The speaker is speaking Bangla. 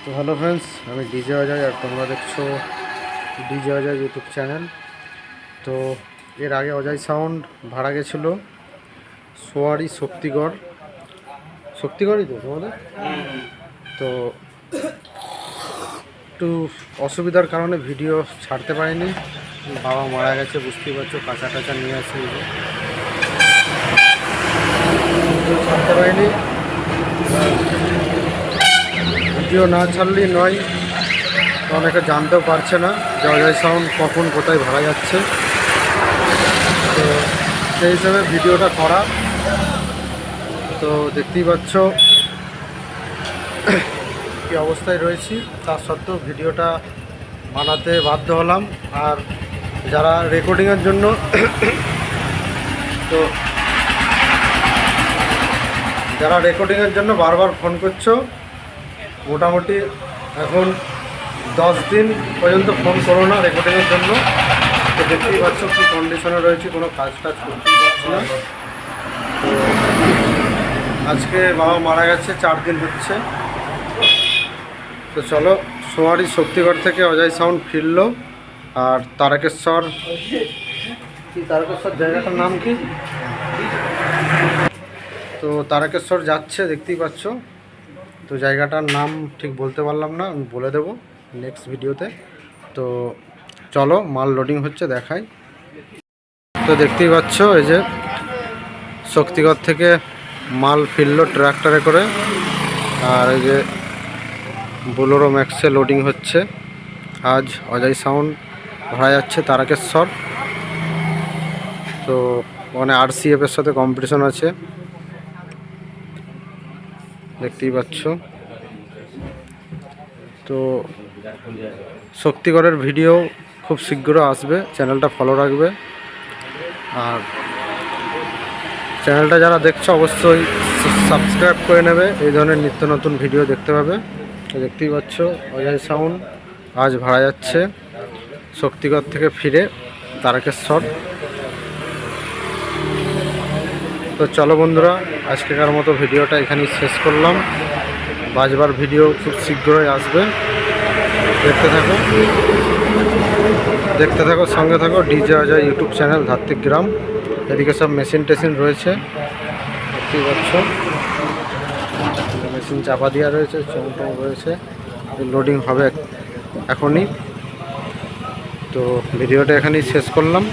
তো হ্যালো ফ্রেন্ডস, আমি ডিজে অজয় আর তোমরা দেখছো ডিজে অজয় ইউটিউব চ্যানেল। তো এর আগে অজয় সাউন্ড ভাড়া গেছিলো সোয়ারি শক্তিগড়ই তো তোমাদের। তো একটু অসুবিধার কারণে ভিডিও ছাড়তে পারিনি। বাবা মারা গেছে, বুঝতেই পারছো, কাঁচা টাচা নিয়ে আসে, ভিডিও ছাড়তে পারিনি। ভিডিও না ছাড়লেই নয়, অনেকে জানতেও পারছে না যে অজয় সাউন্ড কখন কোথায় ভাড়া যাচ্ছে। তো সেই হিসাবে ভিডিওটা করা। তো দেখতেই পাচ্ছ কী অবস্থায় রয়েছি, তার সত্ত্বেও ভিডিওটা বানাতে বাধ্য হলাম। আর যারা রেকর্ডিংয়ের জন্য তো যারা রেকর্ডিংয়ের জন্য বারবার ফোন করছো, মোটামুটি এখন 10 দিন পর্যন্ত ফোন করো না রেকর্ডিংয়ের জন্য। তো দেখতেই পাচ্ছ কী কন্ডিশনে রয়েছে, কোনো কাজ টাজ করতেই পারছি না। তো আজকে বাবা মারা গেছে, 4 দিন হচ্ছে। তো চলো, সোয়ারি শক্তিগড় থেকে অজয় সাউন্ড ফিরলো। আর তারকেশ্বর জায়গাটার নাম কি? তো তারকেশ্বর যাচ্ছে, দেখতেই পাচ্ছ। তো জায়গাটার নাম ঠিক বলতে পারলাম না, আমি বলে দেবো নেক্সট ভিডিওতে। তো চলো, মাল লোডিং হচ্ছে, দেখাই। তো দেখতেই পাচ্ছ এই যে শক্তিগড় থেকে মাল ফিরলো ট্রাক্টরে করে। আর এই যে বোলেরো ম্যাক্সে লোডিং হচ্ছে। আজ অজয় সাউন্ড ভাড়া যাচ্ছে তারকেশ্বর। তো ওখানে RCF-এর সাথে কম্পিটিশন আছে, দেখতেই পাচ্ছ। তো শক্তিগড়ের ভিডিও খুব শীঘ্র আসবে, চ্যানেলটা ফলো রাখবে। আর চ্যানেলটা যারা দেখছো অবশ্যই সাবস্ক্রাইব করে নেবে, এই ধরনের নিত্য নতুন ভিডিও দেখতে পাবে। তো দেখতেই পাচ্ছ অজয় সাউন্ড আজ ভাড়া যাচ্ছে শক্তিগড় থেকে ফিরে তারকেশ্বর। তো চলো বন্ধুরা, আজকেকার মতো ভিডিওটা এখানেই শেষ করলাম। বাজবার ভিডিও খুব শীঘ্রই আসবে, দেখতে থাকো, সঙ্গে থাকো। ডিজে অজয় ইউটিউব চ্যানেল, ধাত্বিক গ্রাম। এদিকে সব মেশিন টেশিন রয়েছে, দেখতেই পাচ্ছ। মেশিন চাপা দেওয়া রয়েছে, চমটম রয়েছে, লোডিং হবে এখনই। তো ভিডিওটা এখানেই শেষ করলাম।